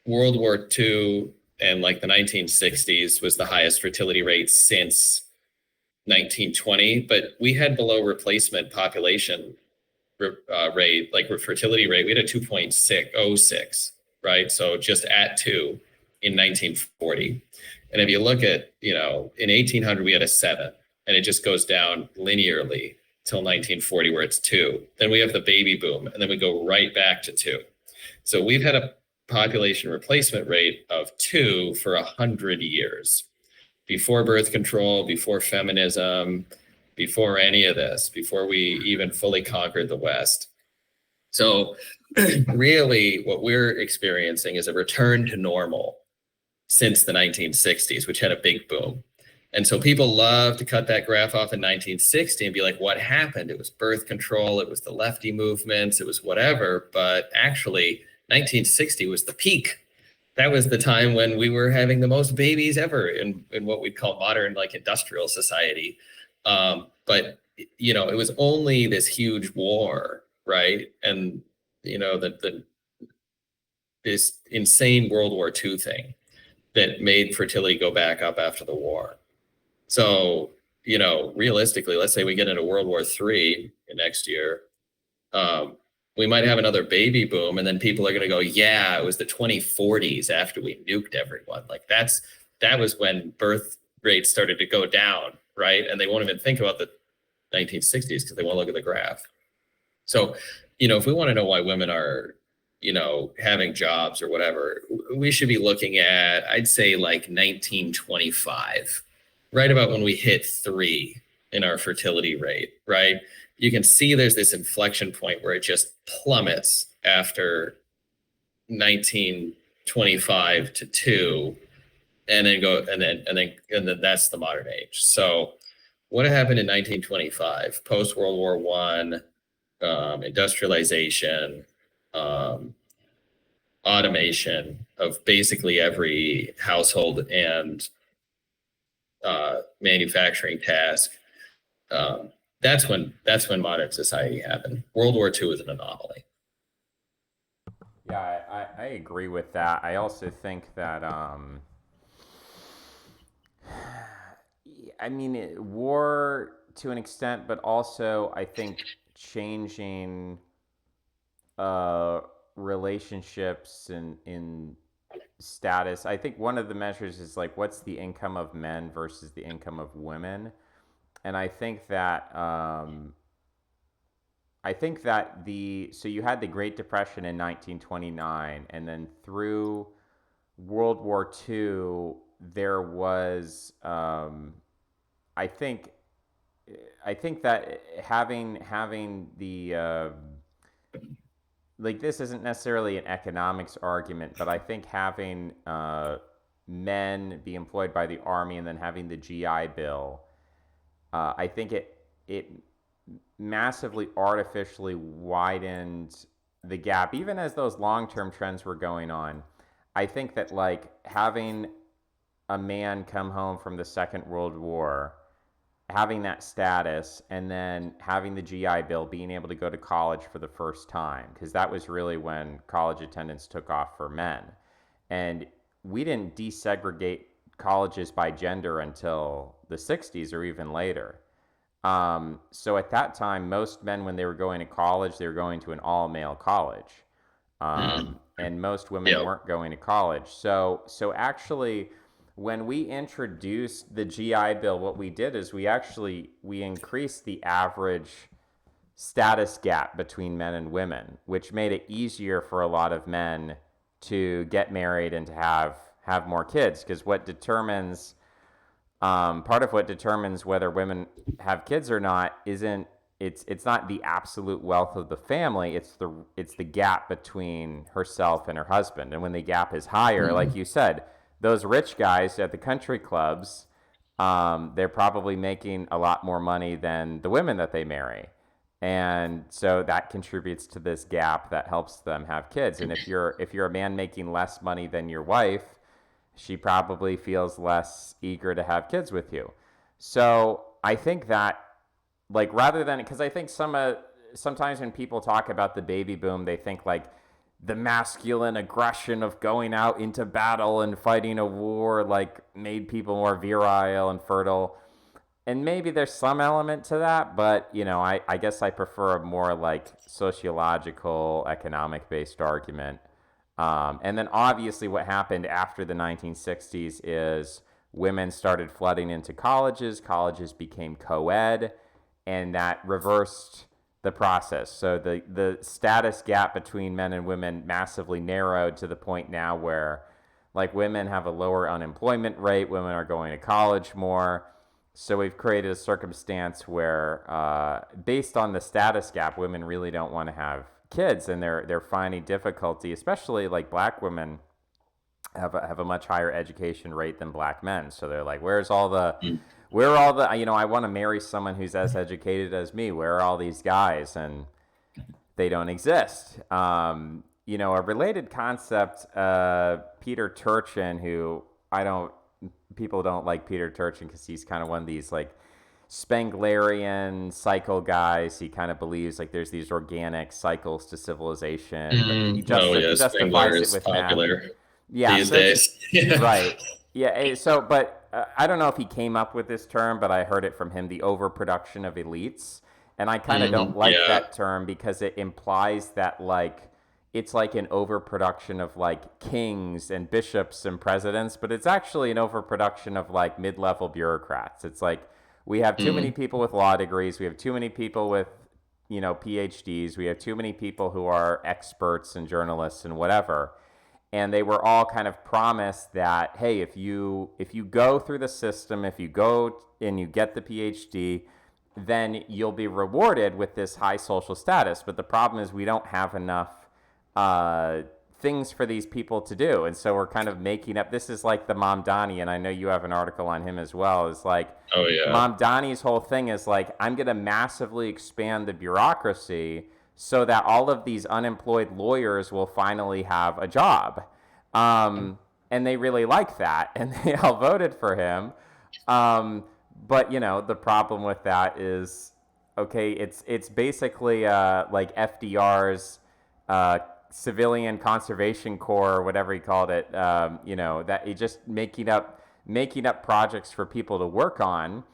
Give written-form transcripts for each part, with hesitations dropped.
World War II and like the 1960s was the highest fertility rate since 1920, but we had below replacement population rate, like fertility rate. We had a 2.606, right? So just at two in 1940. And if you look at, in 1800, we had a seven, and it just goes down linearly till 1940, where it's two. Then we have the baby boom, and then we go right back to two. So we've had a population replacement rate of two for 100 years. Before birth control, before feminism, before any of this, before we even fully conquered the West. So really what we're experiencing is a return to normal since the 1960s, which had a big boom. And so people love to cut that graph off in 1960 and be like, what happened? It was birth control, it was the lefty movements, it was whatever. But actually, 1960 was the peak. That was the time when we were having the most babies ever in what we'd call modern, like industrial society. But, it was only this huge war, right? And, this insane World War II thing that made fertility go back up after the war. So, realistically, let's say we get into World War III next year, we might have another baby boom, and then people are going to go, yeah, it was the 2040s after we nuked everyone. Like that was when birth rates started to go down, right? And they won't even think about the 1960s because they won't look at the graph. So, if we want to know why women are, having jobs or whatever, we should be looking at, I'd say, like 1925, right about when we hit 3 in our fertility rate, right? You can see there's this inflection point where it just plummets after 1925 to 2, and then that's the modern age. So what happened in 1925, post World War I, industrialization, automation of basically every household and manufacturing task. That's when modern society happened. World War II is an anomaly. Yeah, I agree with that. I also think that war to an extent, but also I think changing uh, relationships in status. I think one of the measures is like what's the income of men versus the income of women, and I think that the so you had the Great Depression in 1929, and then through World War II, there was I think I think that having the like this isn't necessarily an economics argument, but I think having men be employed by the army and then having the GI Bill, I think it massively artificially widened the gap, even as those long term trends were going on. I think that like having a man come home from the Second World War, having that status, and then having the GI Bill, being able to go to college for the first time, because that was really when college attendance took off for men. And we didn't desegregate colleges by gender until the 60s or even later. So at that time, most men, when they were going to college, they were going to an all male college. And most women Yep. weren't going to college. So actually, when we introduced the GI Bill, what we did is we increased the average status gap between men and women, which made it easier for a lot of men to get married and to have more kids. Because what determines part of what determines whether women have kids or not isn't it's not the absolute wealth of the family. It's the gap between herself and her husband. And when the gap is higher, like you said, those rich guys at the country clubs, they're probably making a lot more money than the women that they marry. And so that contributes to this gap that helps them have kids. And if you're a man making less money than your wife, she probably feels less eager to have kids with you. So I think that, like, rather than, because I think sometimes when people talk about the baby boom, they think like the masculine aggression of going out into battle and fighting a war like made people more virile and fertile. And maybe there's some element to that, but I guess I prefer a more like sociological, economic based argument. And then obviously, what happened after the 1960s is women started flooding into colleges. Colleges became co ed, and that reversed the process. So the status gap between men and women massively narrowed to the point now where, like, women have a lower unemployment rate, women are going to college more. So we've created a circumstance where, based on the status gap, women really don't want to have kids, and they're finding difficulty, especially like black women have a much higher education rate than black men. So they're like, Mm. where are all the, I want to marry someone who's as educated as me. Where are all these guys? And they don't exist. A related concept, Peter Turchin, who I don't, people don't like Peter Turchin because he's kind of one of these like Spenglerian cycle guys. He kind of believes like there's these organic cycles to civilization, but Oh he yes, Spengler justifies it is with math. popular Yeah, these so it's days. Yeah. right. Yeah, so but I don't know if he came up with this term, but I heard it from him, the overproduction of elites. And I kind of don't like Yeah. that term because it implies that like it's like an overproduction of like kings and bishops and presidents, but it's actually an overproduction of like mid-level bureaucrats. It's like we have too many Mm. people with law degrees, we have too many people with PhDs, we have too many people who are experts and journalists and whatever, and they were all kind of promised that, hey, if you go through the system, if you go and you get the PhD, then you'll be rewarded with this high social status. But the problem is we don't have enough uh, things for these people to do, and so we're kind of making up. This is like the Mamdani, and I know you have an article on him as well. Is like Oh yeah. Mamdani's whole thing is like, I'm going to massively expand the bureaucracy so that all of these unemployed lawyers will finally have a job. And they really like that, and they all voted for him. But the problem with that is, okay, it's basically like FDR's Civilian Conservation Corps, or whatever he called it. That he just making up projects for people to work on.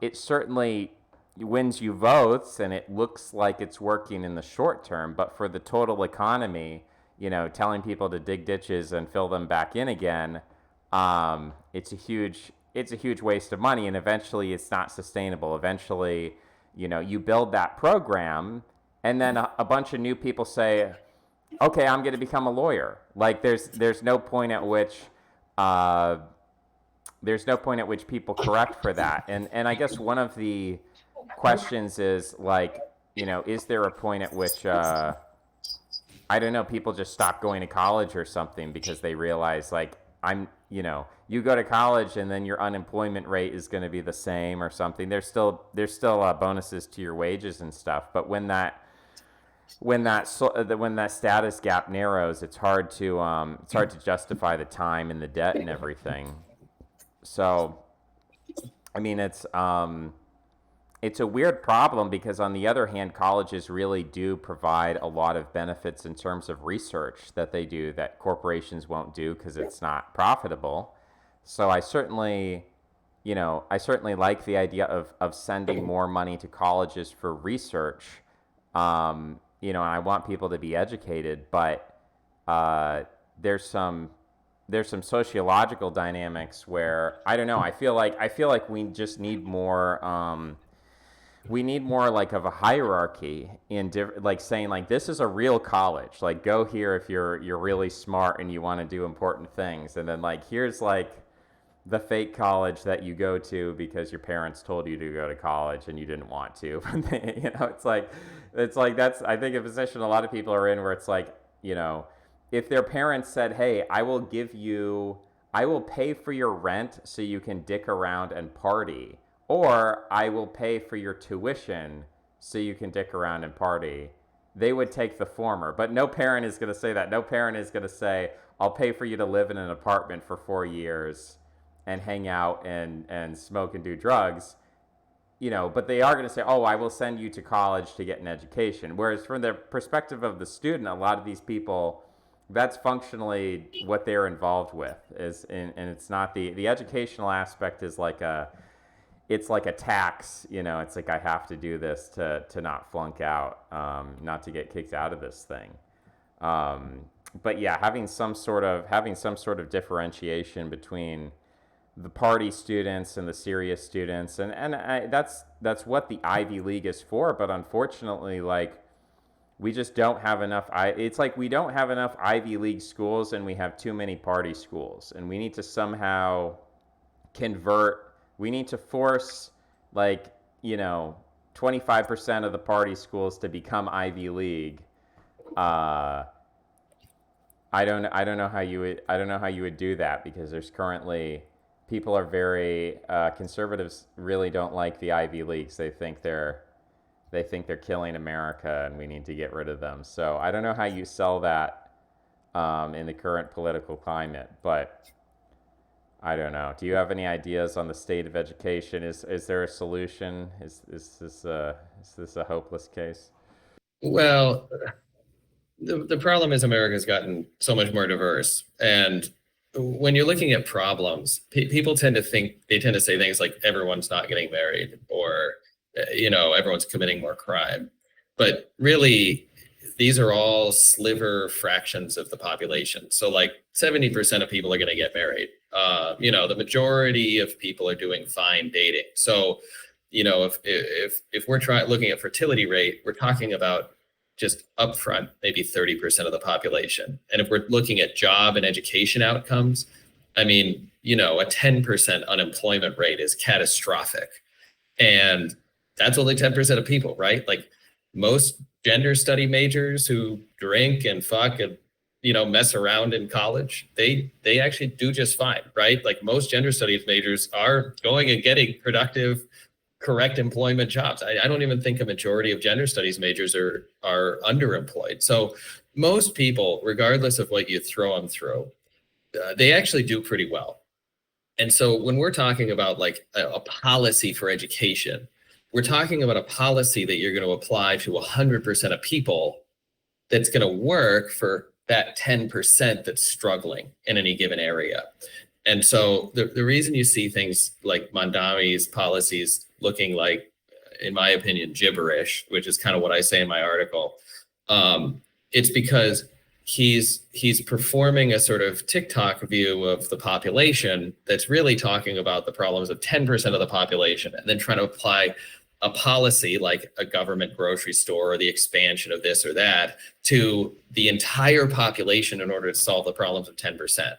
It certainly wins you votes, and it looks like it's working in the short term. But for the total economy, telling people to dig ditches and fill them back in again, it's a huge waste of money, and eventually it's not sustainable. Eventually, you build that program, and then a bunch of new people say, "Okay, I'm going to become a lawyer." Like there's no point at which uh, people correct for that. And I guess one of the questions is like, is there a point at which I don't know, people just stop going to college or something because they realize like you go to college and then your unemployment rate is going to be the same or something. There's still bonuses to your wages and stuff, but when that status gap narrows, it's hard to justify the time and the debt and everything. So I mean, it's a weird problem because, on the other hand, colleges really do provide a lot of benefits in terms of research that they do that corporations won't do because it's not profitable. So I certainly like the idea of sending more money to colleges for research. And I want people to be educated, but uh, there's some sociological dynamics where I don't know. I feel like we just need more. We need more like of a hierarchy in like saying like this is a real college. Like go here if you're really smart and you want to do important things, and then like here's like the fake college that you go to because your parents told you to go to college and you didn't want to. It's like that's I think a position a lot of people are in where it's like if their parents said, "Hey, I will pay for your rent so you can dick around and party," or "I will pay for your tuition so you can dick around and party," they would take the former. But no parent is going to say that. No parent is going to say, "I'll pay for you to live in an apartment for 4 years and hang out and smoke and do drugs." but they are going to say, oh, I will send you to college to get an education. Whereas from the perspective of the student, a lot of these people, that's functionally what they're involved with and it's not the educational aspect is like it's like a tax, it's like I have to do this to not flunk out, not to get kicked out of this thing. But yeah, having some sort of differentiation between the party students and the serious students, that's what the Ivy League is for. But unfortunately, like we just don't have enough. It's like we don't have enough Ivy League schools, and we have too many party schools, and we need to somehow convert. We need to force like 25% of the party schools to become Ivy League. I don't know how you would do that because there's currently people are very conservatives really don't like the Ivy Leagues. They think they're killing America and we need to get rid of them. So I don't know how you sell that in the current political climate, but I don't know. Do you have any ideas on the state of education? Is there a solution? Is this a hopeless case? Well, the problem is America's gotten so much more diverse. And when you're looking at problems, people tend to say things like everyone's not getting married or, everyone's committing more crime. But really, these are all sliver fractions of the population. So like 70% of people are going to get married. The majority of people are doing fine dating. So, if we're looking at fertility rate, we're talking about just upfront, maybe 30% of the population. And if we're looking at job and education outcomes, I mean, a 10% unemployment rate is catastrophic. And that's only 10% of people, right? Like most gender study majors who drink and fuck and, mess around in college, they actually do just fine, right? Like most gender studies majors are going and getting productive, correct employment jobs. I don't even think a majority of gender studies majors are underemployed. So most people, regardless of what you throw them through, they actually do pretty well. And so when we're talking about like a policy for education, we're talking about a policy that you're going to apply to 100% of people that's going to work for that 10% that's struggling in any given area. And so the reason you see things like Mondami's policies looking like, in my opinion, gibberish, which is kind of what I say in my article, it's because he's performing a sort of TikTok view of the population that's really talking about the problems of 10% of the population and then trying to apply a policy like a government grocery store or the expansion of this or that to the entire population in order to solve the problems of 10%.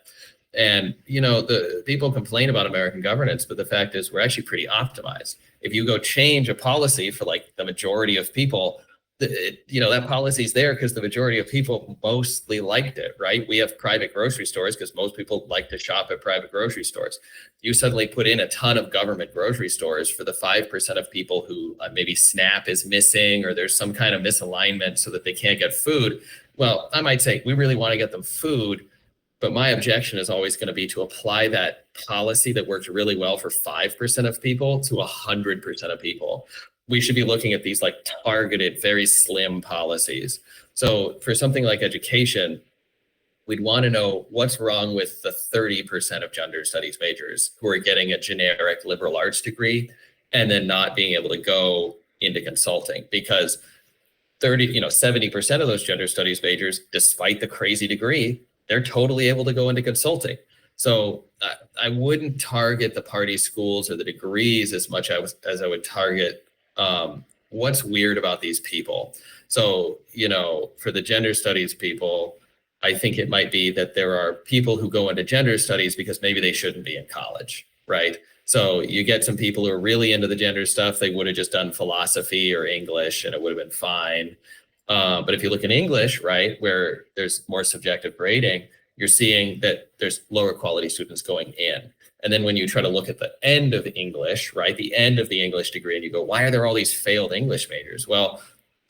And, the people complain about American governance, but the fact is we're actually pretty optimized. If you go change a policy for like the majority of people, that policy is there because the majority of people mostly liked it, right? We have private grocery stores because most people like to shop at private grocery stores. You suddenly put in a ton of government grocery stores for the 5% of people who maybe SNAP is missing or there's some kind of misalignment so that they can't get food. Well, I might say we really want to get them food. But my objection is always going to be to apply that policy that worked really well for 5% of people to 100% of people. We should be looking at these like targeted, very slim policies. So for something like education, we'd want to know what's wrong with the 30% of gender studies majors who are getting a generic liberal arts degree and then not being able to go into consulting because 70% of those gender studies majors, despite the crazy degree, they're totally able to go into consulting. So I wouldn't target the party schools or the degrees as much as I would target what's weird about these people. So, for the gender studies people, I think it might be that there are people who go into gender studies because maybe they shouldn't be in college, right? So you get some people who are really into the gender stuff. They would have just done philosophy or English and it would have been fine. But if you look in English, right, where there's more subjective grading, you're seeing that there's lower quality students going in. And then when you try to look at the end of English, right, the end of the English degree, and you go, why are there all these failed English majors? Well,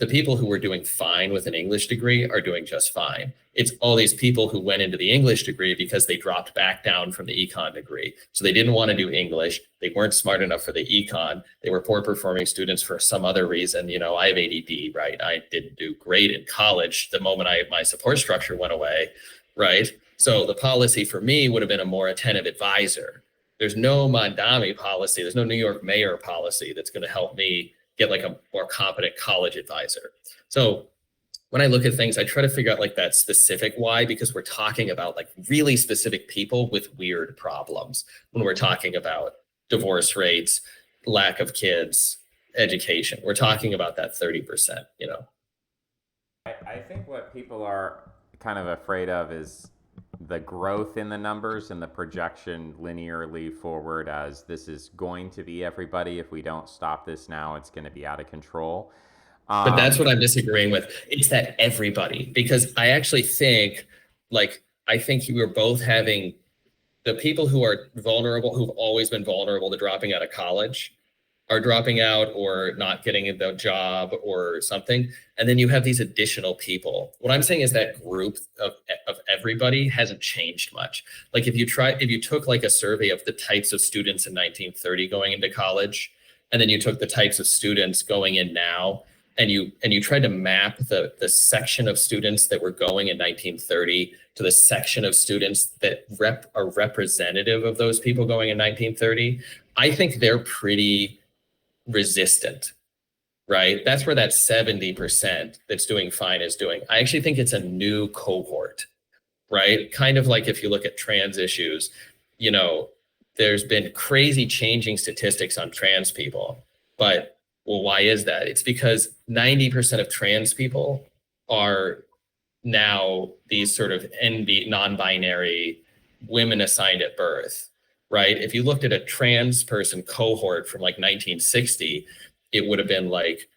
the people who were doing fine with an English degree are doing just fine. It's all these people who went into the English degree because they dropped back down from the econ degree. So they didn't want to do English. They weren't smart enough for the econ. They were poor performing students for some other reason. You know, I have ADD, right? I didn't do great in college the moment my support structure went away, right? So the policy for me would have been a more attentive advisor. There's no Mondami policy. There's no New York mayor policy that's going to help me get like a more competent college advisor. So when I look at things, I try to figure out like that specific why, because we're talking about like really specific people with weird problems when we're talking about divorce rates, lack of kids, education. We're talking about that 30%, you know. I think what people are kind of afraid of is the growth in the numbers and the projection linearly forward as this is going to be everybody. If we don't stop this now, it's going to be out of control. But that's what I'm disagreeing with. It's that everybody, because I actually think, like, I think you were both having the people who are vulnerable, who've always been vulnerable to dropping out of college, are dropping out or not getting the job or something. And then you have these additional people. What I'm saying is that group of everybody hasn't changed much. Like if you took like a survey of the types of students in 1930 going into college, and then you took the types of students going in now, and you tried to map the section of students that were going in 1930 to the section of students that are representative of those people going in 1930, I think they're pretty resistant, right? That's where that 70% that's doing fine is doing. I actually think it's a new cohort, right? Kind of like if you look at trans issues, you know, there's been crazy changing statistics on trans people, but well, why is that? It's because 90% of trans people are now these sort of non-binary women assigned at birth, right? If you looked at a trans person cohort from like 1960, it would have been like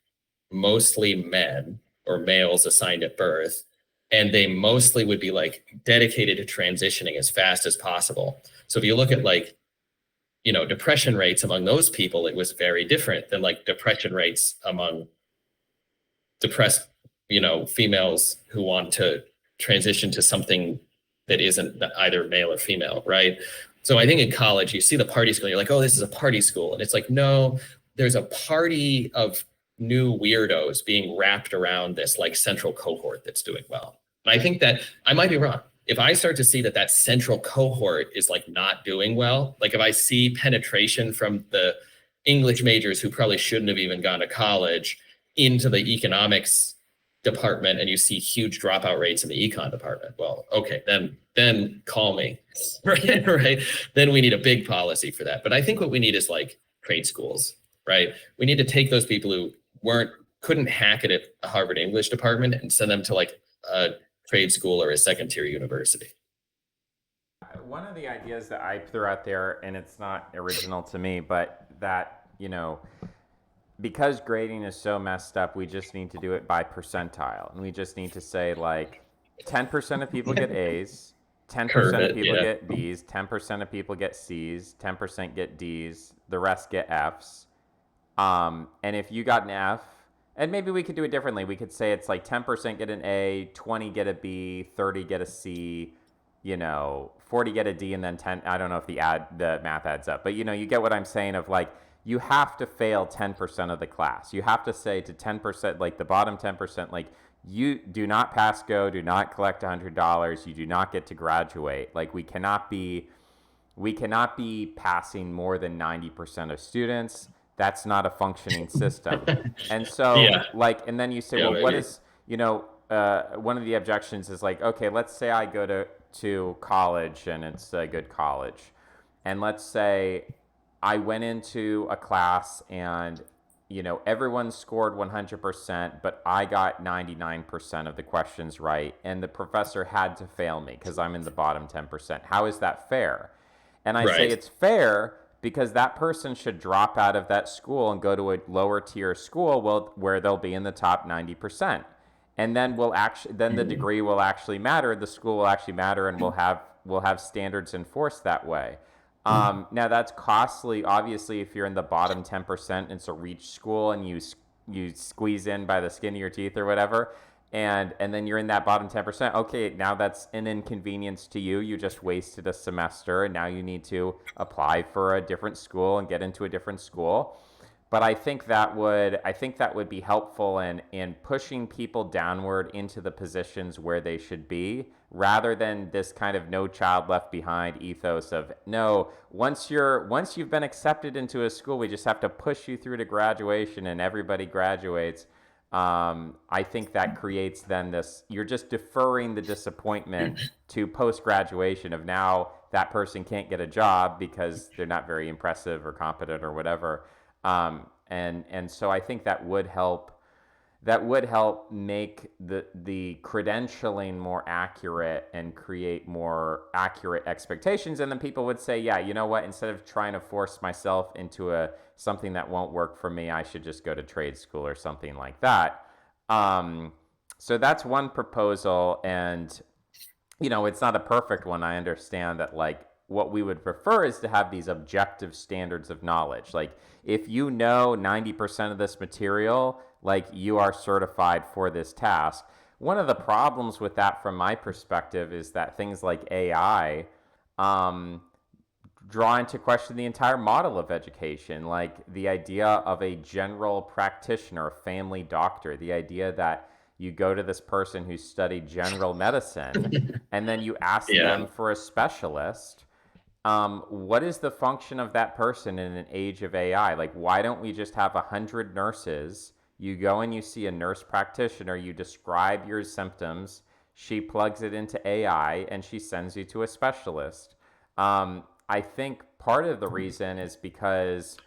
mostly men or males assigned at birth. And they mostly would be like dedicated to transitioning as fast as possible. So if you look at like, you know, depression rates among those people, it was very different than like depression rates among depressed, you know, females who want to transition to something that isn't either male or female, right? So I think in college, you see the party school, you're like, oh, this is a party school. And it's like, no, there's a party of new weirdos being wrapped around this like central cohort that's doing well. And I think that I might be wrong. If I start to see that central cohort is like not doing well, like if I see penetration from the English majors who probably shouldn't have even gone to college into the economics department, and you see huge dropout rates in the econ department, well, okay, then call me, right? Right? Then we need a big policy for that. But I think what we need is like trade schools, right? We need to take those people who couldn't hack it at a Harvard English department and send them to like a trade school or a second tier university. One of the ideas that I threw out there, and it's not original to me, but that, you know, because grading is so messed up, we just need to do it by percentile. And we just need to say like 10% of people get A's, 10% of people get B's, 10% of people get C's, 10% get D's, the rest get F's. And if you got an F, and maybe we could do it differently. We could say it's like 10% get an A, 20 get a B, 30 get a C, you know, 40 get a D, and then 10. I don't know if the math adds up, but you know, you get what I'm saying of like, you have to fail 10% of the class. You have to say to 10%, like the bottom 10%, like you do not pass go, do not collect $100, you do not get to graduate. Like we cannot be passing more than 90% of students. That's not a functioning system. And so like, and then you say, well, what is, you know, one of the objections is like, okay, let's say I go to college and it's a good college. And let's say I went into a class and, you know, everyone scored 100%, but I got 99% of the questions right. And the professor had to fail me because I'm in the bottom 10%. How is that fair? And I say it's fair because that person should drop out of that school and go to a lower tier school where they'll be in the top 90%. And then the degree will actually matter. The school will actually matter, and we'll have standards enforced that way. Now that's costly. Obviously, if you're in the bottom 10%, it's a reach school, and you squeeze in by the skin of your teeth or whatever. And then you're in that bottom 10%. Okay, now that's an inconvenience to you. You just wasted a semester, and now you need to apply for a different school and get into a different school. But I think that would be helpful in pushing people downward into the positions where they should be, rather than this kind of no child left behind ethos of, no, once you've been accepted into a school, we just have to push you through to graduation and everybody graduates. I think that creates then this, you're just deferring the disappointment to post graduation of, now that person can't get a job because they're not very impressive or competent or whatever. And so I think that would help make the credentialing more accurate and create more accurate expectations. And then people would say, yeah, you know what, instead of trying to force myself into a something that won't work for me, I should just go to trade school or something like that. So that's one proposal. And it's not a perfect one. I understand that, like, what we would prefer is to have these objective standards of knowledge. Like, if you know 90% of this material, like, you are certified for this task. One of the problems with that, from my perspective, is that things like AI um, draw into question the entire model of education. Like, the idea of a general practitioner, a family doctor, the idea that you go to this person who studied general medicine and then you ask Yeah. them for a specialist. What is the function of that person in an age of AI? Like, why don't we just have 100 nurses? You go and you see a nurse practitioner, you describe your symptoms, she plugs it into AI, and she sends you to a specialist. I think part of the reason is because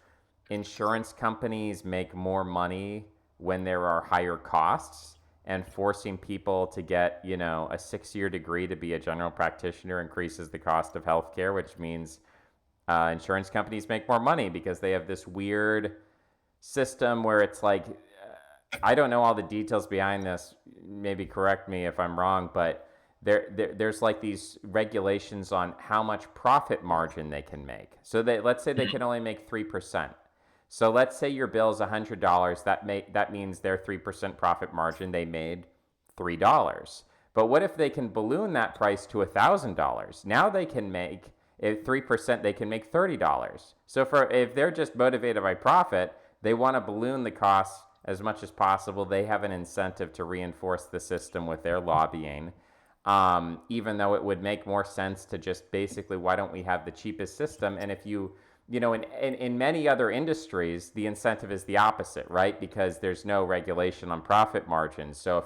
insurance companies make more money when there are higher costs, and forcing people to get, a 6-year degree to be a general practitioner increases the cost of healthcare, which means insurance companies make more money because they have this weird system where it's like, I don't know all the details behind this. Maybe correct me if I'm wrong, but there's like these regulations on how much profit margin they can make. So let's say they can only make 3%. So let's say your bill is $100. That means their 3% profit margin, they made $3. But what if they can balloon that price to $1,000? Now they can make, at 3%, they can make $30. So if they're just motivated by profit, they want to balloon the costs as much as possible. They have an incentive to reinforce the system with their lobbying. Even though it would make more sense to just basically, why don't we have the cheapest system? And if in many other industries, the incentive is the opposite, right? Because there's no regulation on profit margins. So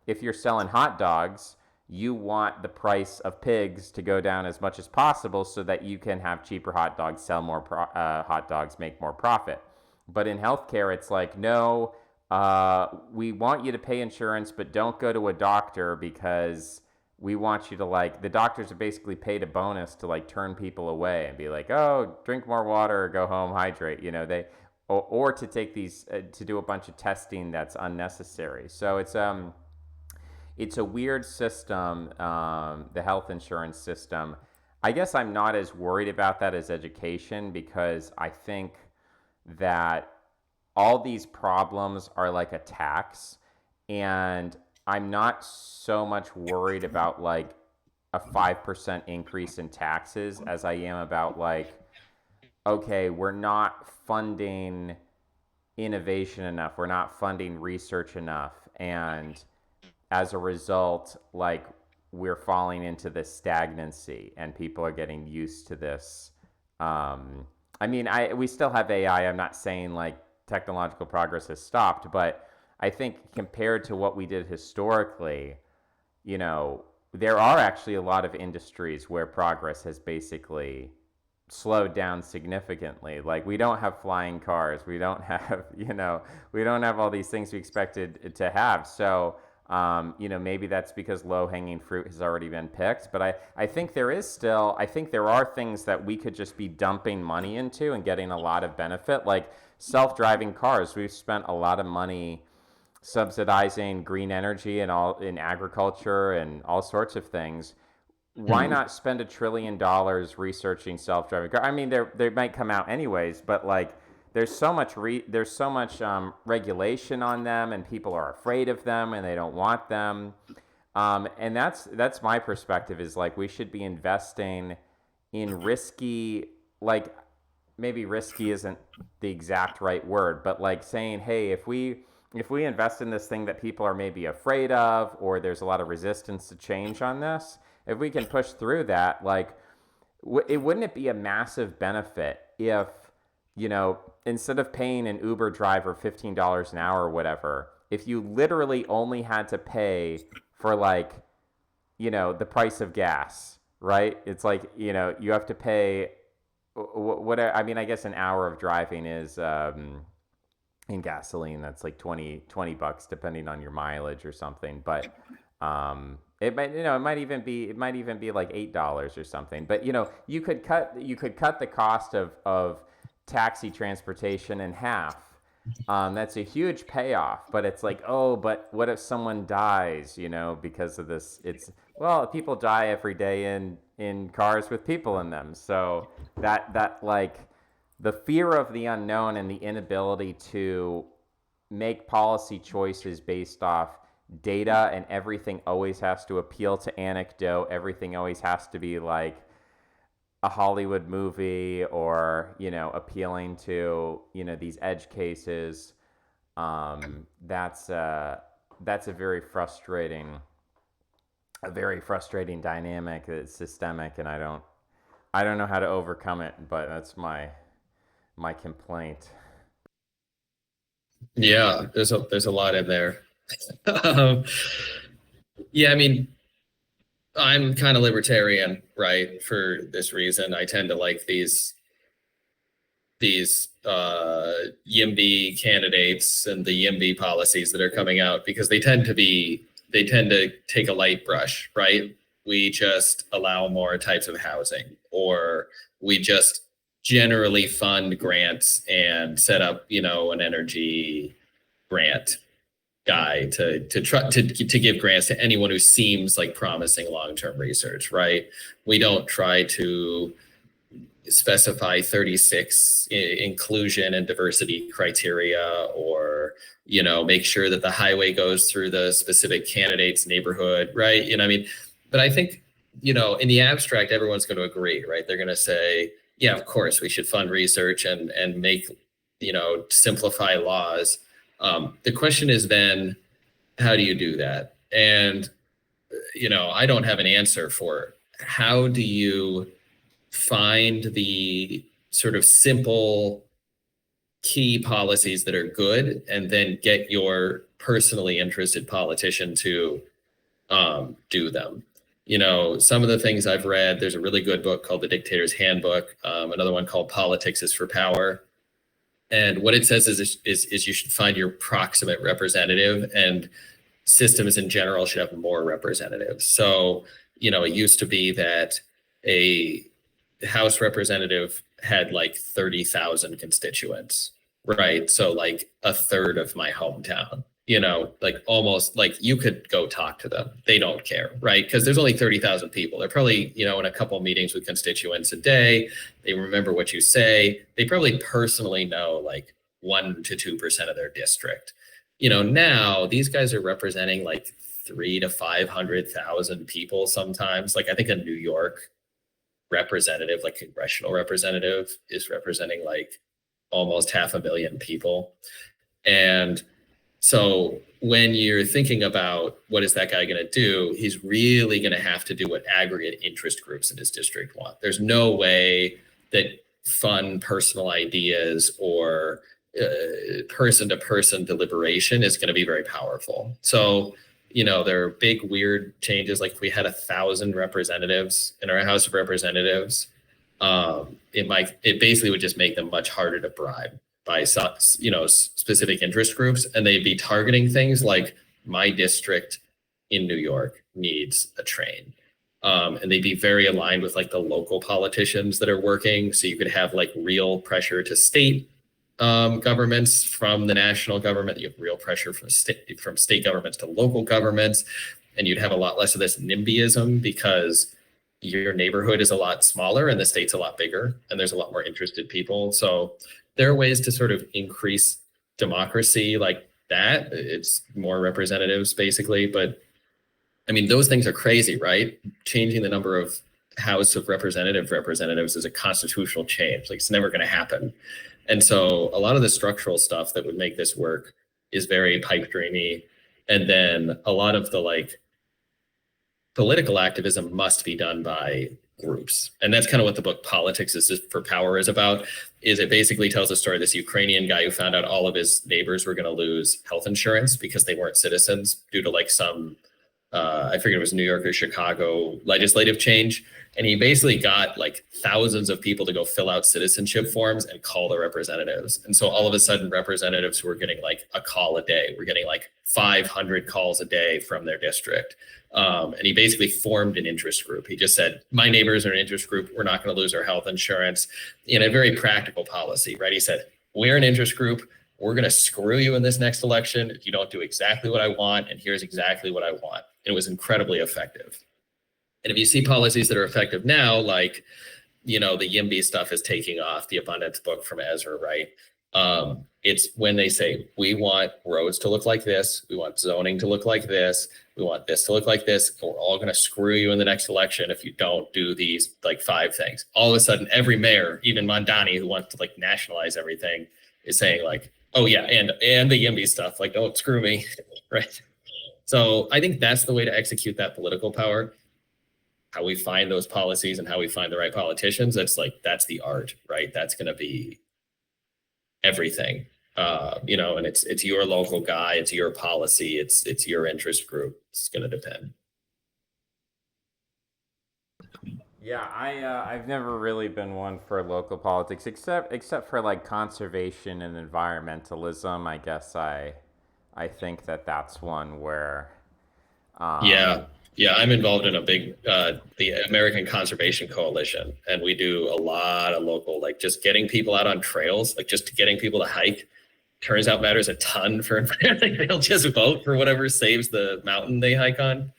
if you're selling hot dogs, you want the price of pigs to go down as much as possible so that you can have cheaper hot dogs, sell more hot dogs, make more profit. But in healthcare, it's like, no, we want you to pay insurance, but don't go to a doctor because we want you to, like, the doctors are basically paid a bonus to, like, turn people away and be like, oh, drink more water or go home, hydrate, or to take these, to do a bunch of testing that's unnecessary. So it's a weird system, the health insurance system. I guess I'm not as worried about that as education, because I think that all these problems are like a tax, and I'm not so much worried about, like, a 5% increase in taxes as I am about, like, okay, we're not funding innovation enough, we're not funding research enough, and as a result, like, we're falling into this stagnancy and people are getting used to this. We still have AI. I'm not saying, like, technological progress has stopped, but I think compared to what we did historically, there are actually a lot of industries where progress has basically slowed down significantly. Like, we don't have flying cars. We don't have, we don't have all these things we expected to have. So, maybe that's because low-hanging fruit has already been picked. But I think I think there are things that we could just be dumping money into and getting a lot of benefit. Like self-driving cars. We've spent a lot of money subsidizing green energy and all in agriculture and all sorts of things. Why not spend $1 trillion researching self-driving cars? I mean, they might come out anyways, but, like, there's so much regulation on them, and people are afraid of them, and they don't want them. And that's my perspective, is like we should be investing in risky, like maybe risky isn't the exact right word, but like saying, hey, if we invest in this thing that people are maybe afraid of, or there's a lot of resistance to change on this, if we can push through that, like it wouldn't it be a massive benefit if, you know, instead of paying an Uber driver $15 an hour or whatever, if you literally only had to pay for like, you know, the price of gas, right? It's like, you know, you have to pay what I mean, I guess an hour of driving is in gasoline, that's like 20 bucks depending on your mileage or something. But it might, you know, it might even be like $8 or something. But you know, you could cut the cost of taxi transportation in half. That's a huge payoff, but it's like, oh, but what if someone dies, you know, because of this? It's, well, people die every day in cars with people in them. So that like the fear of the unknown and the inability to make policy choices based off data, and everything always has to appeal to anecdote. Everything always has to be like a Hollywood movie, or, you know, appealing to, you know, these edge cases. That's a very frustrating dynamic that's systemic, and I don't know how to overcome it, but that's my complaint. Yeah, there's a lot in there. Um, yeah, I mean, I'm kind of libertarian, right? For this reason, I tend to like these YIMBY candidates and the YIMBY policies that are coming out, because they tend to take a light brush, right? We just allow more types of housing, or we just generally fund grants and set up, you know, an energy grant guy to try to give grants to anyone who seems like promising long-term research, right? We don't try to specify 36 inclusion and diversity criteria, or, you know, make sure that the highway goes through the specific candidate's neighborhood, right? You know, I mean, but I think, you know, in the abstract, everyone's going to agree, right? They're going to say, yeah, of course we should fund research and make, you know, simplify laws. The question is then, how do you do that? And, you know, I don't have an answer for how do you find the sort of simple key policies that are good, and then get your personally interested politician to do them. You know, some of the things I've read, there's a really good book called The Dictator's Handbook, another one called Politics is for Power. And what it says is you should find your proximate representative, and systems in general should have more representatives. So, you know, it used to be that a House representative had like 30,000 constituents, right? So like a third of my hometown, you know, like almost like you could go talk to them. They don't care, right? Because there's only 30,000 people. They're probably, you know, in a couple of meetings with constituents a day. They remember what you say. They probably personally know like 1 to 2% of their district. You know, now these guys are representing like 3 to 500,000 people sometimes. Like I think a New York representative, like congressional representative, is representing like almost 500,000 people. And so when you're thinking about what is that guy going to do, he's really going to have to do what aggregate interest groups in his district want. There's no way that fun personal ideas or person to person deliberation is going to be very powerful. So, you know, there are big weird changes. Like if we had 1,000 representatives in our House of Representatives, it basically would just make them much harder to bribe by, you know, specific interest groups, and they'd be targeting things like my district in New York needs a train. And they'd be very aligned with like the local politicians that are working. So you could have like real pressure to state governments from the national government. You have real pressure from state governments to local governments, and you'd have a lot less of this NIMBYism because your neighborhood is a lot smaller and the state's a lot bigger, and there's a lot more interested people. So, there are ways to sort of increase democracy like that. It's more representatives basically, but I mean, those things are crazy, right? Changing the number of House of Representatives is a constitutional change. Like, it's never going to happen. And so a lot of the structural stuff that would make this work is very pipe dreamy. And then a lot of the like political activism must be done by groups. And that's kind of what the book Politics is for Power is about. Is it basically tells the story of this Ukrainian guy who found out all of his neighbors were going to lose health insurance because they weren't citizens due to like some I forget it was New York or Chicago legislative change. And he basically got like thousands of people to go fill out citizenship forms and call the representatives. And so all of a sudden, representatives who were getting like a call a day were getting like 500 calls a day from their district. And he basically formed an interest group. He just said, my neighbors are an interest group. We're not going to lose our health insurance, in a very practical policy, right? He said, we're an interest group. We're going to screw you in this next election if you don't do exactly what I want. And here's exactly what I want. It was incredibly effective. And if you see policies that are effective now, like, the YIMBY stuff is taking off, the abundance book from Ezra, right? It's when they say, we want roads to look like this. We want zoning to look like this. We want this to look like this. And we're all going to screw you in the next election if you don't do these like 5 things. All of a sudden, every mayor, even Mondani, who wants to like nationalize everything, is saying like, oh yeah, and the YIMBY stuff, like, don't screw me, right? So I think that's the way to execute that political power. How we find those policies and how we find the right politicians, that's the art, right? That's going to be everything. And it's your local guy, it's your policy, it's your interest group. It's going to depend. Yeah, I've never really been one for local politics, except for like conservation and environmentalism. I guess I think that's one where Yeah. Yeah, I'm involved in a big the American Conservation Coalition, and we do a lot of local, like just getting people out on trails, like just getting people to hike. Turns out matters a ton for like they'll just vote for whatever saves the mountain they hike on.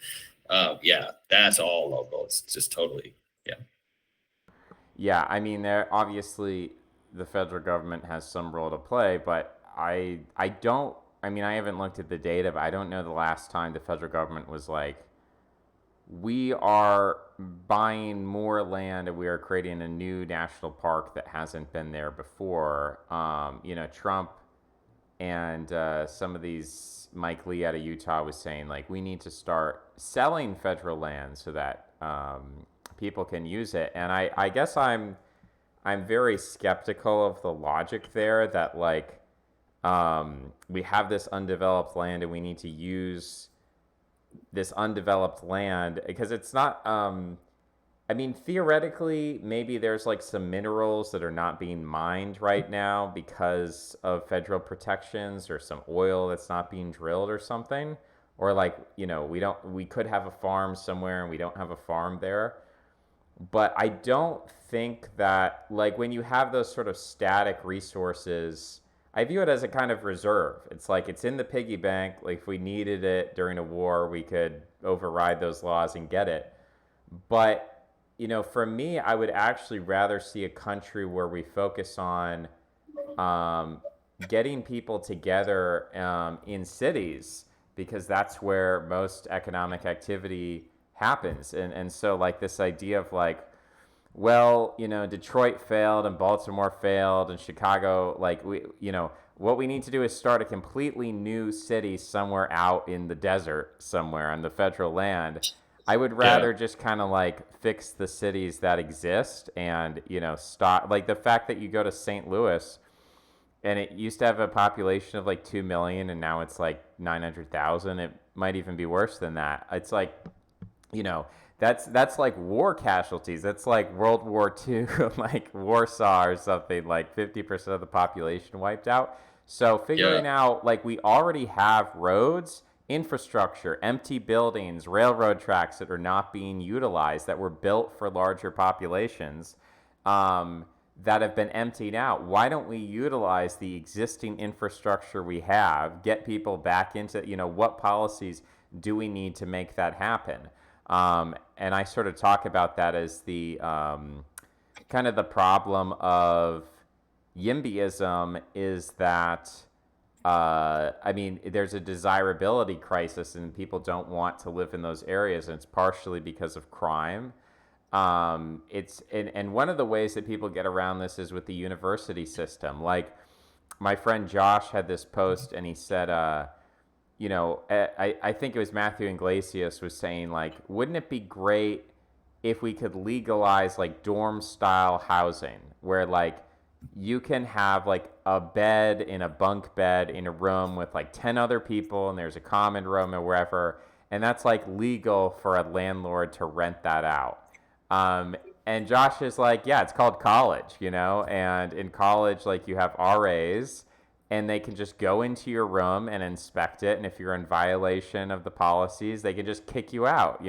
Yeah, that's all local. It's just totally, yeah. yeah, I mean, there obviously the federal government has some role to play, but I don't. I mean, I haven't looked at the data, but I don't know the last time the federal government was like, we are buying more land and we are creating a new national park that hasn't been there before. Trump and some of these, Mike Lee out of Utah was saying like, we need to start selling federal land so that people can use it. And I guess I'm very skeptical of the logic there that like we have this undeveloped land and we need to use this undeveloped land because it's not I mean, theoretically maybe there's like some minerals that are not being mined right now because of federal protections, or some oil that's not being drilled or something, or like, we could have a farm somewhere and we don't have a farm there. But I don't think that, like, when you have those sort of static resources, I view it as a kind of reserve. It's like it's in the piggy bank. Like, if we needed it during a war, we could override those laws and get it. But, for me, I would actually rather see a country where we focus on getting people together in cities, because that's where most economic activity happens. And so, like, this idea of like, well, Detroit failed and Baltimore failed and Chicago, like, what we need to do is start a completely new city somewhere out in the desert somewhere on the federal land. I would rather just kind of like fix the cities that exist and, stop, like the fact that you go to St. Louis and it used to have a population of like 2 million and now it's like 900,000. It might even be worse than that. It's like, that's like war casualties. That's like World War II, like Warsaw or something, like 50% of the population wiped out. So figuring out, like, we already have roads, infrastructure, empty buildings, railroad tracks that are not being utilized, that were built for larger populations, that have been emptied out. Why don't we utilize the existing infrastructure we have, get people back into, what policies do we need to make that happen? And I sort of talk about that as the kind of the problem of YIMBYism is that I mean, there's a desirability crisis, and people don't want to live in those areas, and it's partially because of crime. And one of the ways that people get around this is with the university system. Like my friend Josh had this post, and he said, I think it was Matthew Iglesias was saying like, wouldn't it be great if we could legalize like dorm style housing where like you can have like a bed in a bunk bed in a room with like 10 other people and there's a common room or wherever, and that's like legal for a landlord to rent that out. And Josh is like, yeah, it's called college, and in college like you have RAs and they can just go into your room and inspect it, and if you're in violation of the policies they can just kick you out.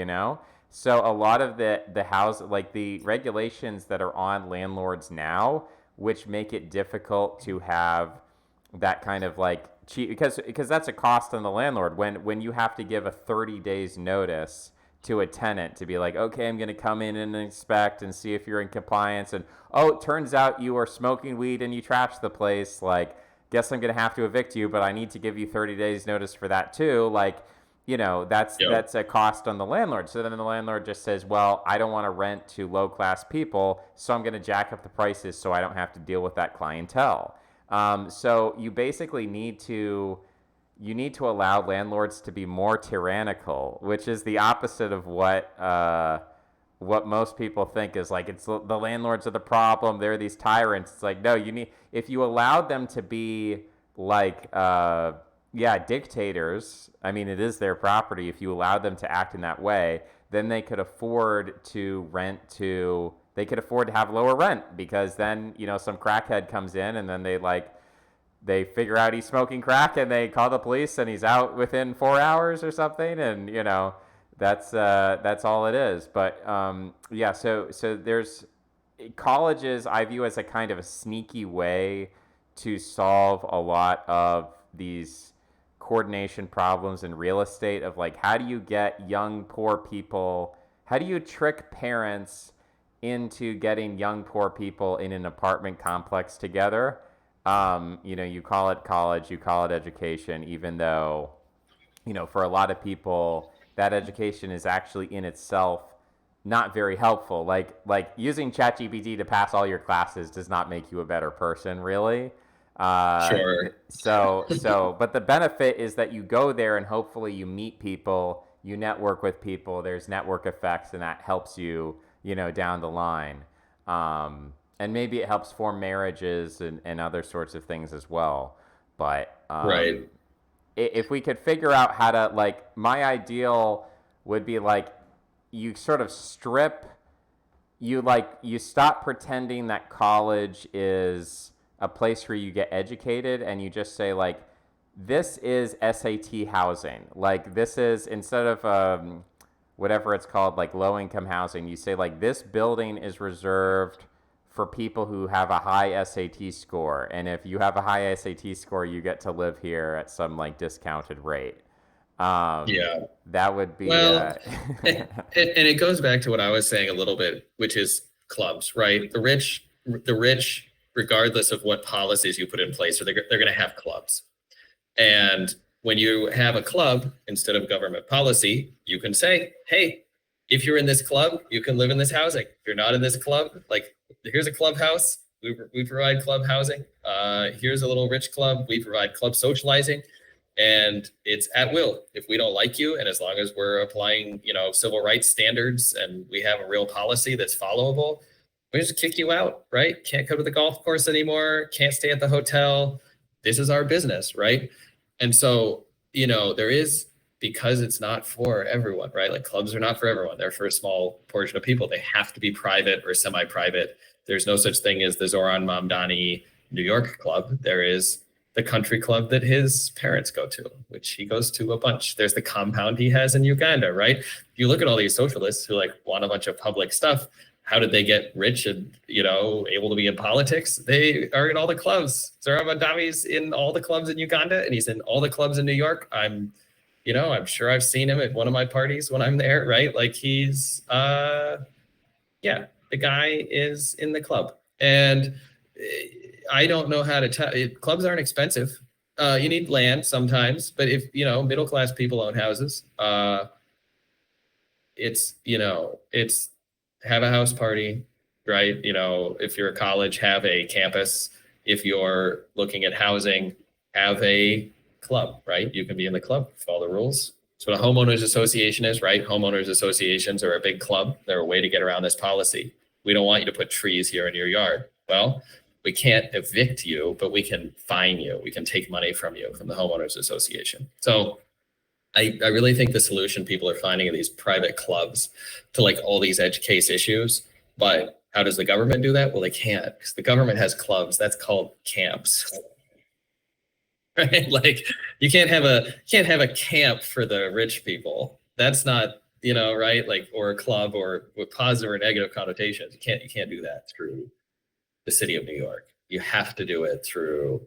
So a lot of the house, like the regulations that are on landlords now, which make it difficult to have that kind of like cheap, because that's a cost on the landlord when you have to give a 30 days notice to a tenant to be like, okay, I'm going to come in and inspect and see if you're in compliance, and oh, it turns out you are smoking weed and you trashed the place, like guess I'm going to have to evict you, but I need to give you 30 days notice for that too. Like, that's Yeah. that's a cost on the landlord. So then the landlord just says, well, I don't want to rent to low class people, so I'm going to jack up the prices so I don't have to deal with that clientele. So you basically need to allow landlords to be more tyrannical, which is the opposite of what most people think is like it's the landlords are the problem. They're these tyrants. It's like, no, if you allowed them to be like yeah, dictators. I mean, it is their property. If you allowed them to act in that way, then they could afford to they could afford to have lower rent, because then, some crackhead comes in and then they figure out he's smoking crack and they call the police and he's out within 4 hours or something. And, that's all it is. But, yeah, so there's colleges I view as a kind of a sneaky way to solve a lot of these coordination problems in real estate of like, how do you get young poor people, how do you trick parents into getting young poor people in an apartment complex together. You call it college, you call it education, even though, for a lot of people that education is actually in itself not very helpful. Like using ChatGPT to pass all your classes does not make you a better person, really. Sure. But the benefit is that you go there and hopefully you meet people, you network with people. There's network effects, and that helps you, down the line. And maybe it helps form marriages and other sorts of things as well. But Right. if we could figure out how to, like, my ideal would be like you sort of strip, you stop pretending that college is a place where you get educated, and you just say like, this is SAT housing. Like, this is, instead of whatever it's called, like low income housing, you say like, this building is reserved for people who have a high SAT score, and if you have a high SAT score, you get to live here at some like discounted rate. Yeah. That would be Well, and it goes back to what I was saying a little bit, which is clubs, right? The rich, regardless of what policies you put in place, they're going to have clubs. And when you have a club, instead of government policy, you can say, hey, if you're in this club, you can live in this housing. If you're not in this club, like, here's a clubhouse. We provide club housing. Here's a little rich club. We provide club socializing. And it's at will. If we don't like you, and as long as we're applying, civil rights standards and we have a real policy that's followable, we just kick you out, right? Can't go to the golf course anymore. Can't stay at the hotel. This is our business, right? And so, there is, because it's not for everyone, right? Like, clubs are not for everyone. They're for a small portion of people. They have to be private or semi-private. There's no such thing as the Zoran Mamdani New York club. There is the country club that his parents go to, which he goes to a bunch. There's the compound he has in Uganda, right? If you look at all these socialists who like want a bunch of public stuff, how did they get rich and, able to be in politics? They are in all the clubs. Zoran Mamdani's in all the clubs in Uganda, and he's in all the clubs in New York. I'm sure I've seen him at one of my parties when I'm there, right? Like, he's, yeah, the guy is in the club. And I don't know how to tell. Clubs aren't expensive. You need land sometimes, but if middle class people own houses, it's have a house party, right? If you're a college, have a campus. If you're looking at housing, have a club, right? You can be in the club, follow the rules. That's what a homeowners association is, right? Homeowners associations are a big club. They're a way to get around this policy. We don't want you to put trees here in your yard. Well, we can't evict you, but we can fine you. We can take money from you from the homeowners association. So I really think the solution people are finding are these private clubs to like all these edge case issues. But how does the government do that? Well, they can't because the government has clubs. That's called camps. Right? Like you can't have a camp for the rich people. That's not, right? Like or a club or with positive or negative connotations. You can't do that through the city of New York. You have to do it through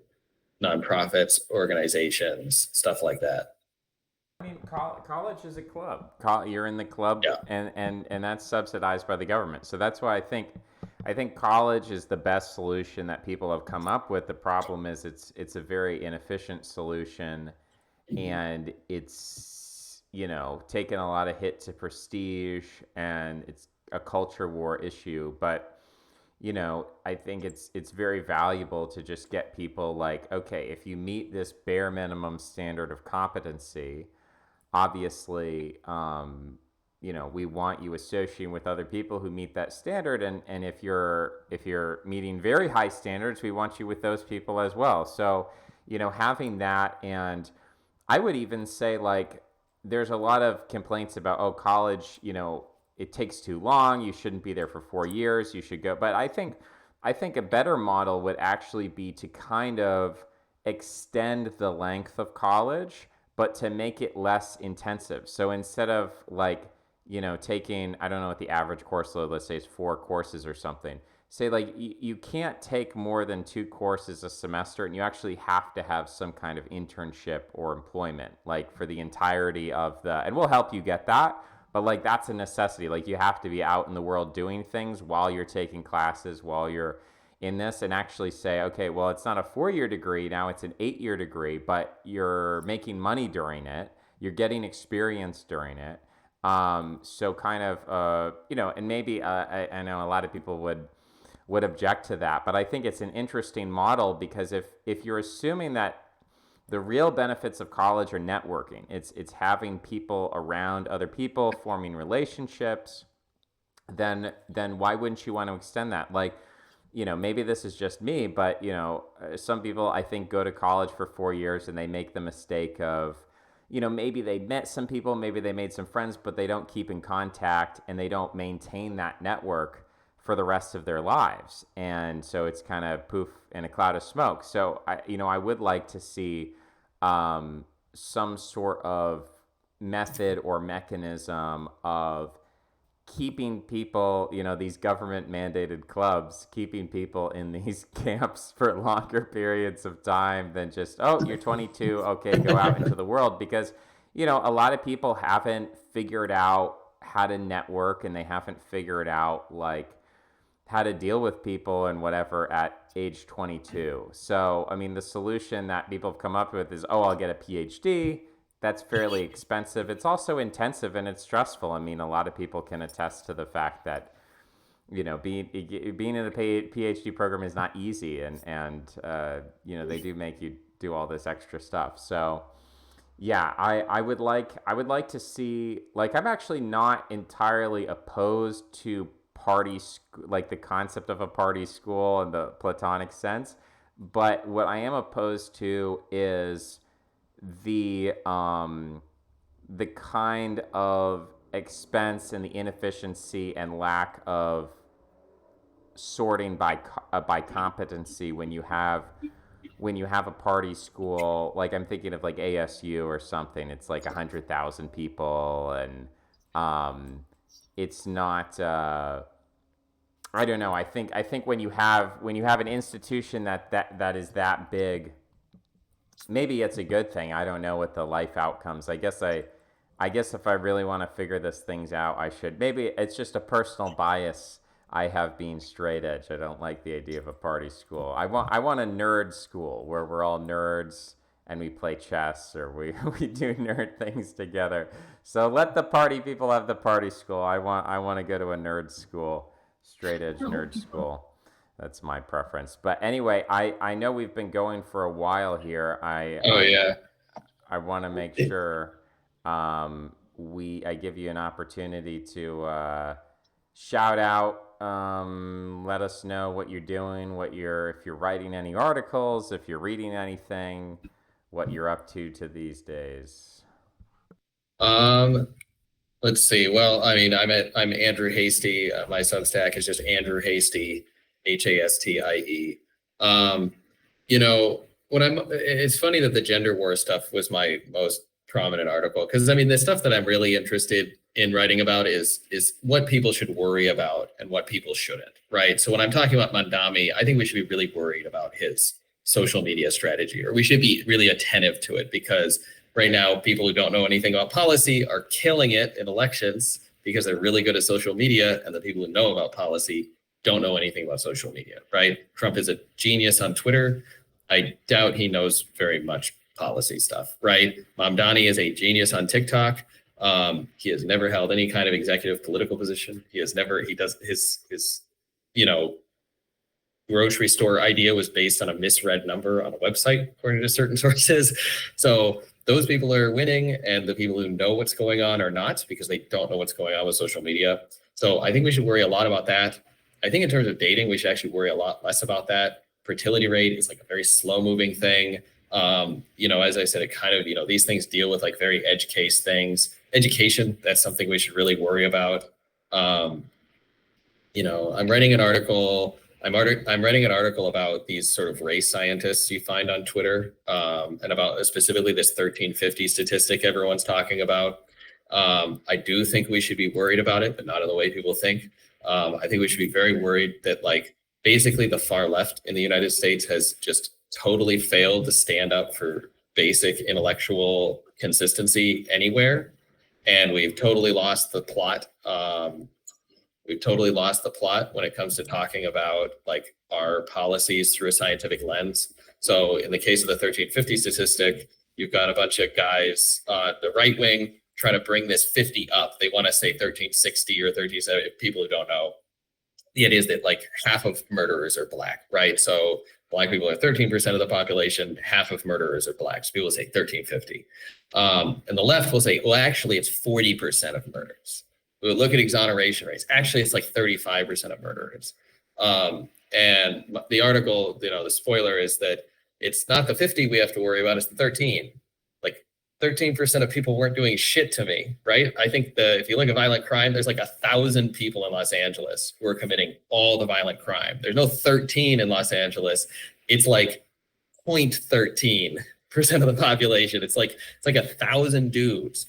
nonprofits, organizations, stuff like that. I mean, college is a club. You're in the club, Yeah. and that's subsidized by the government. So that's why I think college is the best solution that people have come up with. The problem is it's a very inefficient solution, and it's taken a lot of hit to prestige, and it's a culture war issue. But I think it's very valuable to just get people like, okay, if you meet this bare minimum standard of competency, obviously, we want you associating with other people who meet that standard, and if you're meeting very high standards, we want you with those people as well. So, having that, and I would even say like there's a lot of complaints about college, it takes too long. You shouldn't be there for 4 years. You should go. But I think a better model would actually be to kind of extend the length of college, but to make it less intensive. So instead of like, taking, I don't know what the average course load, let's say is 4 courses or something. Say like you can't take more than 2 courses a semester, and you actually have to have some kind of internship or employment, like for the entirety of and we'll help you get that. But like that's a necessity. Like you have to be out in the world doing things while you're taking classes, while you're in this, and actually say, okay, well, it's not a 4-year degree now, it's an 8-year degree, but you're making money during it, you're getting experience during it. So kind of, and maybe I know a lot of people would object to that, but I think it's an interesting model because if you're assuming that the real benefits of college are networking, it's having people around other people, forming relationships, then why wouldn't you want to extend that? Like, maybe this is just me, but some people I think go to college for 4 years and they make the mistake of, maybe they met some people, maybe they made some friends, but they don't keep in contact and they don't maintain that network for the rest of their lives. And so it's kind of poof in a cloud of smoke. So I would like to see some sort of method or mechanism of keeping people, these government mandated clubs, keeping people in these camps for longer periods of time than just, oh, you're 22, okay, go out into the world. Because, a lot of people haven't figured out how to network, and they haven't figured out like how to deal with people and whatever at age 22. So, I mean, the solution that people have come up with is, oh, I'll get a PhD. That's fairly expensive. It's also intensive and it's stressful. I mean, a lot of people can attest to the fact that, being in a PhD program is not easy, and they do make you do all this extra stuff. So, yeah, I would like to see, like, I'm actually not entirely opposed to like the concept of a party school in the Platonic sense, but what I am opposed to is the kind of expense and the inefficiency and lack of sorting by competency when you have a party school. Like I'm thinking of like ASU or something. It's like 100,000 people, and it's not. I don't know. I think when you have an institution that is that big, maybe it's a good thing. I don't know what the life outcomes. I guess if I really want to figure this things out, I should. Maybe it's just a personal bias. I have being straight edge. I don't like the idea of a party school. I want a nerd school where we're all nerds and we play chess or we do nerd things together. So let the party people have the party school. I want to go to a nerd school, straight edge nerd school. That's my preference. But anyway, I know we've been going for a while here. Oh yeah. I want to make sure I give you an opportunity to shout out, let us know what you're doing, if you're writing any articles, if you're reading anything, what you're up to these days. Um, let's see. Well, I mean, I'm Andrew Hastie. My Substack is just Andrew Hastie, Hastie. Um, you know, it's funny that the gender war stuff was my most prominent article, because I mean, the stuff that I'm really interested in writing about is what people should worry about and what people shouldn't, right? So when I'm talking about Mandami, I think we should be really worried about his social media strategy, or we should be really attentive to it, because right now, people who don't know anything about policy are killing it in elections because they're really good at social media, and the people who know about policy don't know anything about social media, right? Trump is a genius on Twitter. I doubt he knows very much policy stuff, right? Mamdani is a genius on TikTok. He has never held any kind of executive political position. He does his, grocery store idea was based on a misread number on a website, according to certain sources. So those people are winning, and the people who know what's going on are not, because they don't know what's going on with social media. So I think we should worry a lot about that. I think in terms of dating, we should actually worry a lot less about that. Fertility rate is like a very slow moving thing. As I said, it kind of, these things deal with like very edge case things. Education, that's something we should really worry about. I'm writing an article. I'm writing an article about these sort of race scientists you find on Twitter, and about specifically this 1350 statistic everyone's talking about. I do think we should be worried about it, but not in the way people think. I think we should be very worried that, like, basically the far left in the United States has just totally failed to stand up for basic intellectual consistency anywhere. And we've totally lost the plot. We've totally lost the plot when it comes to talking about like our policies through a scientific lens. So in the case of the 1350 statistic, you've got a bunch of guys on the right wing trying to bring this 50 up. They want to say 1360 or 1370. People who don't know, the idea is that like half of murderers are Black, right? So Black people are 13% of the population, half of murderers are Black. So people say 1350. And the left will say, well, actually, it's 40% of murders. We would look at exoneration rates. Actually, it's like 35% of murderers. And the article, the spoiler is that it's not the 50 we have to worry about, it's the 13. Like 13% of people weren't doing shit to me, right? I think if you look at violent crime, there's like 1,000 people in Los Angeles who are committing all the violent crime. There's no 13 in Los Angeles. It's like 0.13% of the population. It's like 1,000 dudes.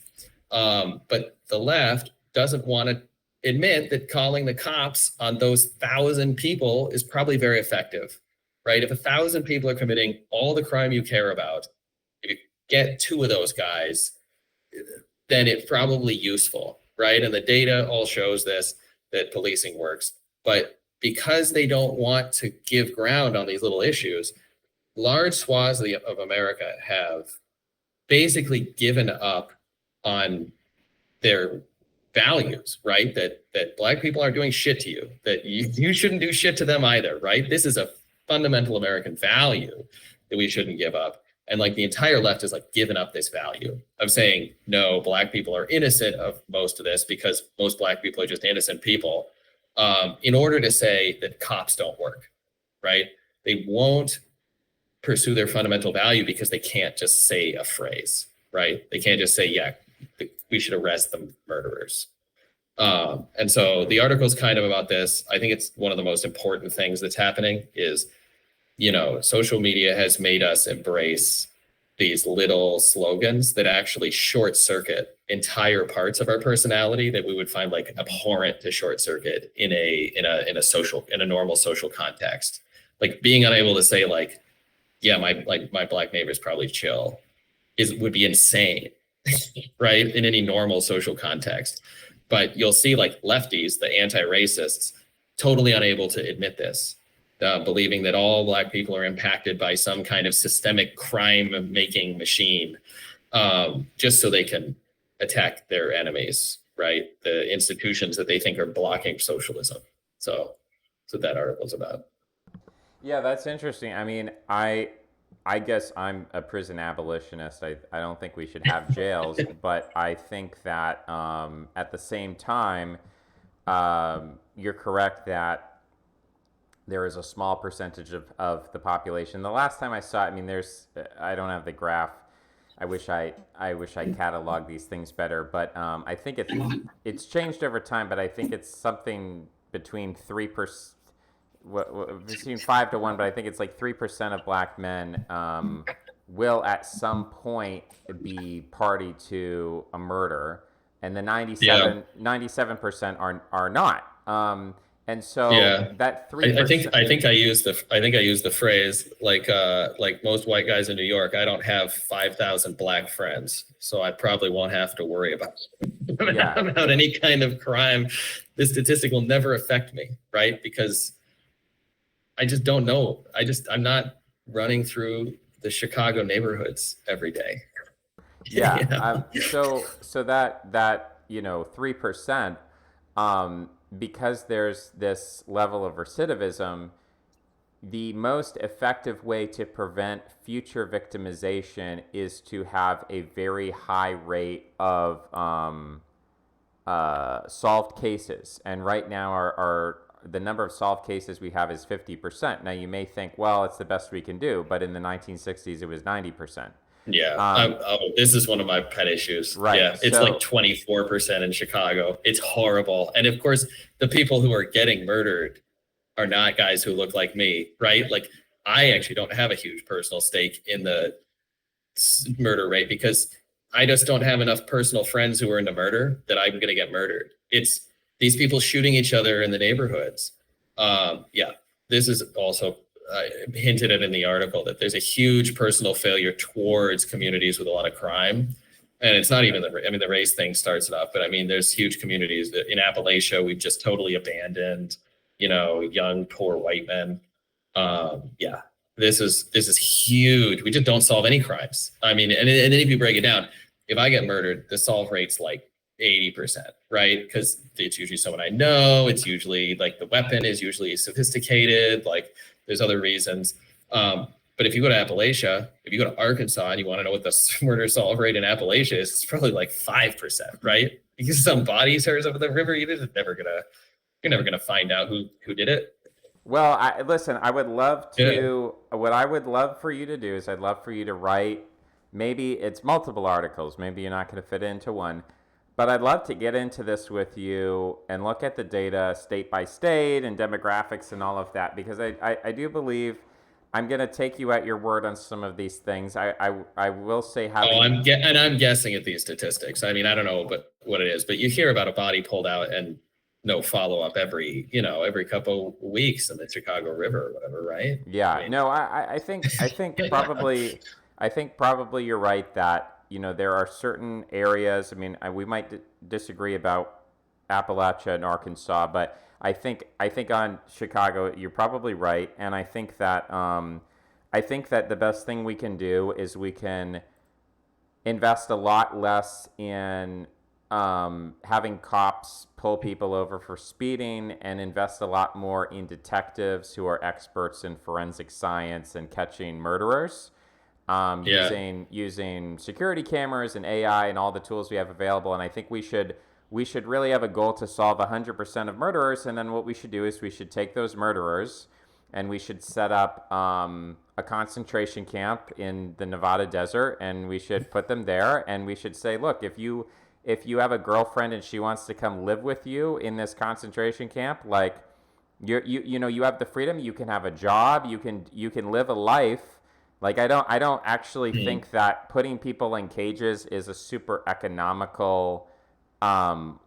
But the left doesn't want to admit that calling the cops on those 1,000 people is probably very effective, right? If 1,000 people are committing all the crime you care about, if you get 2 of those guys, then it's probably useful, right? And the data all shows this, that policing works. But because they don't want to give ground on these little issues, large swaths of America have basically given up on their values, right? That Black people aren't doing shit to you, that you shouldn't do shit to them either, right? This is a fundamental American value that we shouldn't give up. And like the entire left is like given up this value of saying, no, Black people are innocent of most of this because most Black people are just innocent people, in order to say that cops don't work, right? They won't pursue their fundamental value because they can't just say a phrase, right? They can't just say, yeah, we should arrest the murderers. And so the article is kind of about this. I think it's one of the most important things that's happening is, social media has made us embrace these little slogans that actually short circuit entire parts of our personality that we would find like abhorrent to short circuit in a normal social context. Like being unable to say like, yeah, my Black neighbor is probably chill would be insane. Right, in any normal social context. But you'll see like lefties, the anti-racists, totally unable to admit this, believing that all Black people are impacted by some kind of systemic crime making machine, just so they can attack their enemies, right? The institutions that they think are blocking socialism. So that's what that article's about. Yeah, that's interesting. I mean, I guess I'm a prison abolitionist. I don't think we should have jails, but I think that at the same time, you're correct that there is a small percentage of the population. The last time I saw it, I mean, I don't have the graph. I wish I cataloged these things better, but I think it's changed over time. But I think it's something between 3%, between 5 to 1. But I think it's like 3% of Black men will at some point be party to a murder, and the Yeah. 97% are not. And so Yeah. that I think 3%. I used the phrase like most white guys in New York, I don't have 5,000 Black friends, so I probably won't have to worry about Yeah. about any kind of crime. This statistic will never affect me, right? Because I just don't know. I'm not running through the Chicago neighborhoods every day. Yeah. You know? So that 3%, because there's this level of recidivism, the most effective way to prevent future victimization is to have a very high rate of solved cases. And right now, the number of solved cases we have is 50%. Now, you may think, well, it's the best we can do, but in the 1960s, it was 90%. Yeah. This is one of my pet issues. Right. Yeah. It's like 24% in Chicago. It's horrible. And of course, the people who are getting murdered are not guys who look like me, right? Like, I actually don't have a huge personal stake in the murder rate because I just don't have enough personal friends who are into murder that I'm going to get murdered. It's these people shooting each other in the neighborhoods. Yeah, this is also hinted at in the article that there's a huge personal failure towards communities with a lot of crime. And it's not even the race thing starts it off, but I mean, there's huge communities that in Appalachia, we've just totally abandoned, young, poor white men. Yeah, this is huge. We just don't solve any crimes. I mean, and then if you break it down, if I get murdered, the solve rate's like 80%, right? Because it's usually someone I know. It's usually like the weapon is usually sophisticated. Like there's other reasons. But if you go to Appalachia, if you go to Arkansas and you want to know what the murder solve rate in Appalachia is, it's probably like 5%, right? Because some bodies are over the river, you're never gonna find out who did it. Well, listen, I would love Yeah. to. What I would love for you to do is I'd love for you to write, maybe it's multiple articles. Maybe you're not going to fit into one. But I'd love to get into this with you and look at the data state by state and demographics and all of that, because I do believe I'm going to take you at your word on some of these things. I will say having. I'm guessing at these statistics. I mean, I don't know what it is, but you hear about a body pulled out and no follow up every couple weeks in the Chicago River or whatever, right? Yeah, I mean, no, I think probably you're right that there are certain areas. I mean, we might disagree about Appalachia and Arkansas, but I think on Chicago you're probably right, and I think that the best thing we can do is we can invest a lot less in having cops pull people over for speeding and invest a lot more in detectives who are experts in forensic science and catching murderers, Yeah. using security cameras and AI and all the tools we have available. And I think we should really have a goal to solve 100% of murderers. And then what we should do is we should take those murderers and we should set up a concentration camp in the Nevada desert, and we should put them there, and we should say, look, if you have a girlfriend and she wants to come live with you in this concentration camp, like you have the freedom, you can have a job, you can live a life. Like I don't actually think that putting people in cages is a super economical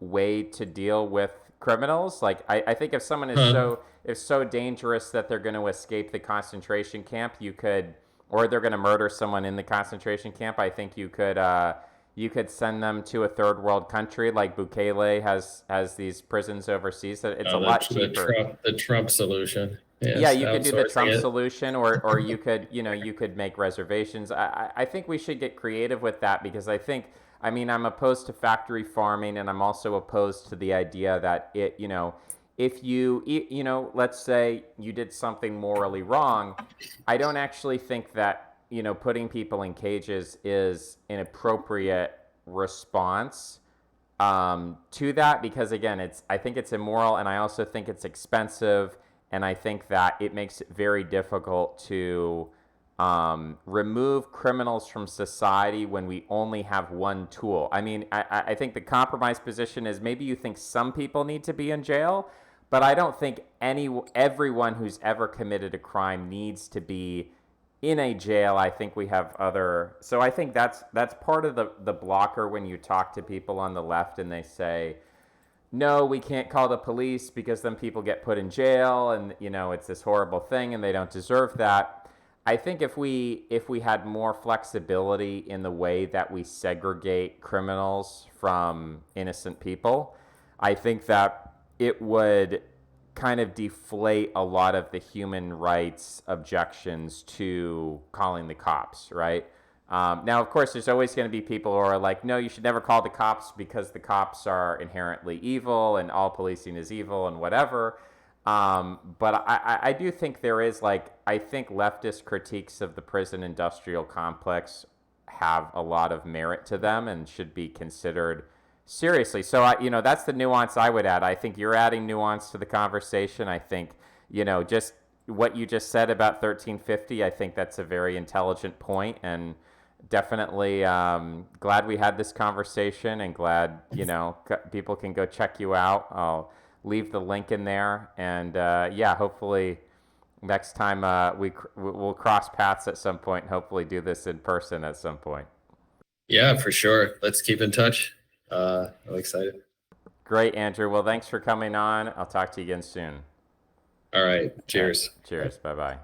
way to deal with criminals. Like I think if someone is so dangerous that they're going to escape the concentration camp, or they're going to murder someone in the concentration camp, I think you could You could send them to a third world country like Bukele has these prisons overseas. It's a lot cheaper. The Trump solution. Yeah, Yes, you could do the outsourcing Trump it. solution, or you could, you could make reservations. I think we should get creative with that because I mean, I'm opposed to factory farming, and I'm also opposed to the idea that if let's say you did something morally wrong, I don't actually think that, putting people in cages is an appropriate response to that, because again, I think it's immoral, and I also think it's expensive, and I think that it makes it very difficult to remove criminals from society when we only have one tool. I mean, I think the compromise position is maybe you think some people need to be in jail, but I don't think everyone who's ever committed a crime needs to be in a jail. I think we have other. So I think that's part of the blocker when you talk to people on the left and they say, no, we can't call the police because then people get put in jail, and it's this horrible thing and they don't deserve that. I think if we had more flexibility in the way that we segregate criminals from innocent people, I think that it would kind of deflate a lot of the human rights objections to calling the cops, right? Now, of course, there's always going to be people who are like, no, you should never call the cops because the cops are inherently evil and all policing is evil and whatever. But I do think there is, like, I think leftist critiques of the prison industrial complex have a lot of merit to them and should be considered seriously. So that's the nuance I would add. I think you're adding nuance to the conversation. I think, just what you just said about 1350, I think that's a very intelligent point, and definitely glad we had this conversation, and glad, people can go check you out. I'll leave the link in there, and yeah, hopefully next time we'll cross paths at some point, and hopefully do this in person at some point. Yeah, for sure. Let's keep in touch. I'm excited. Great, Andrew. Well, thanks for coming on. I'll talk to you again soon. All right. All right. Cheers. Cheers. Bye bye.